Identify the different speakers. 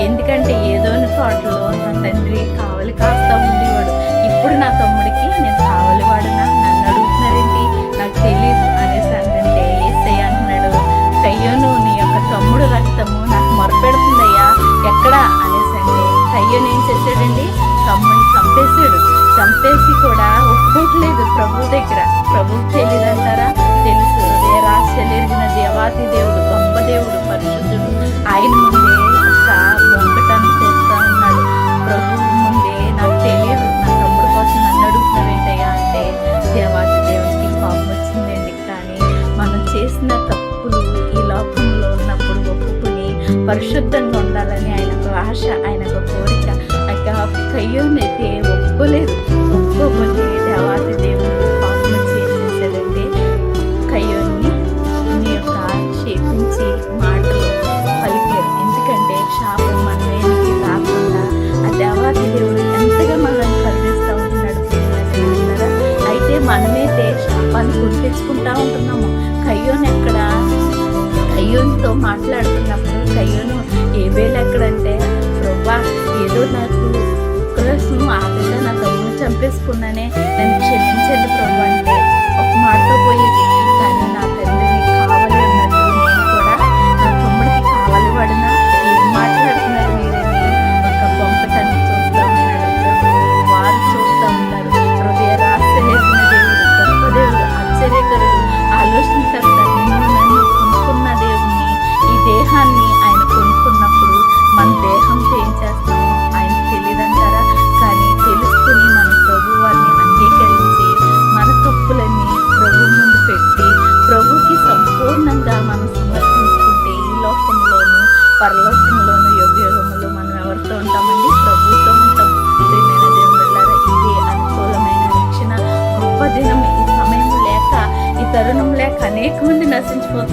Speaker 1: ఎందుకంటే ఏదోని తోటలో నా తండ్రి కావలి కాస్తా ఉండేవాడు. ఇప్పుడు నా తమ్ముడికి నేను కావలి వాడనా, నన్ను అడుగుతున్నారేంటి, నాకు తెలియదు అనేసి అంటే యేసయ్య అంటున్నాడు, కయ్యోను నీ యొక్క తమ్ముడు రక్తము నాకు మొరపెడుతుందయ్యా ఎక్కడా అనేసి అంటే కయ్యోను ఏం చేశాడండి, తమ్ముడిని చంపేశాడు. చంపేసి కూడా ఒప్పుకోవట్లేదు ప్రభు దగ్గర. ప్రభువుకి తెలియదంటారా? తెలుసు. రాశెలిగిన దేవాతి దేవుడు, గొప్ప దేవుడు, పరిశుద్ధుడు. ఆయన ముందే ఒక వంకటాన్ని చూస్తూ ఉన్నాడు. ప్రభు ముందే నాకు తెలియదు, నా తమ్ముడు కోసం నన్ను అడుగుతున్నావేంటయ్యా అంటే దేవాతి దేవుడికి కోపం వచ్చిందండి. కానీ మనం చేసిన తప్పులు ఈ లోకంలో ఉన్నప్పుడు ఒప్పుకొని పరిశుద్ధంగా ఉండాలని ఆయన ఒక ఆశ, ఆయన ఒక కోరిక. కయ్యోనైతే ఒప్పుకోలేదు. ఒప్పుకోకపోతే దేవాతి దేవుడు కోపం వచ్చి ఏం చేశాడంటే కయ్యోని నీ యొక్క క్షేపించి మాటలు పలికారు. ఎందుకంటే శాపం మన మీదకి రాకుండా ఆ దేవాతి దేవుడు ఎంతగా మనల్ని కరుణిస్తూ ఉంటున్నాడు అంటారా? అయితే మనమైతే శాపాన్ని గుర్తించుకుంటా ఉంటున్నాము. కయ్యోను ఎక్కడ? కయ్యోనుతో మాట్లాడుతున్నప్పుడు కయ్యోను ఏబేలు ఎక్కడంటే, ప్రభా ఏదో నాకు కోసం ఆకలిగా నా తమ్ముని చంపేసుకున్నానే, నన్ను క్షమించండి ప్రభు అంటే ఒక మాటతో పోయేది. కానీ నా తండ్రిని కావాలి అన్నట్టు నేను కూడా నా తమ్ముడికి కావాలి వాడినా ఏం మాట్లాడుతున్నారు మీరని ఒక పంపటాన్ని చూస్తూ ఉన్నాడు. వారు చూస్తూ ఉంటారు. హృదయ రాశలేసిన దేవుడు, గొప్ప దేవుడు, ఆశ్చర్యకరుడు, ఆలోచనకర్త, నిన్ను నన్ను కొనుక్కున్న దేవుణ్ణి, ఈ దేహాన్ని ఆయన కొనుక్కున్నప్పుడు మన దేహంతో ఏం చేస్తామో ఆయన తెలియదంటారా? కానీ తెలుసుకుని మన ప్రభు వారిని అంగీకరించి మన తప్పులన్నీ ప్రభు ముందు పెట్టి ప్రభుకి సంపూర్ణంగా మనం సమర్పించుకుంటే ఈ లోకంలోనూ పరలోకంలోనూ యుగయుగములు మనం ఎవరితో ఉంటామండి? ప్రభుతో ఉంటాం. ప్రియమైన దేవుని బిడ్డలారా, ఇదే అనుకూలమైన రక్షణ గొప్ప దినం. ఈ సమయం లేక, ఈ తరుణం లేక అనేక మంది నశించిపోతున్నారు.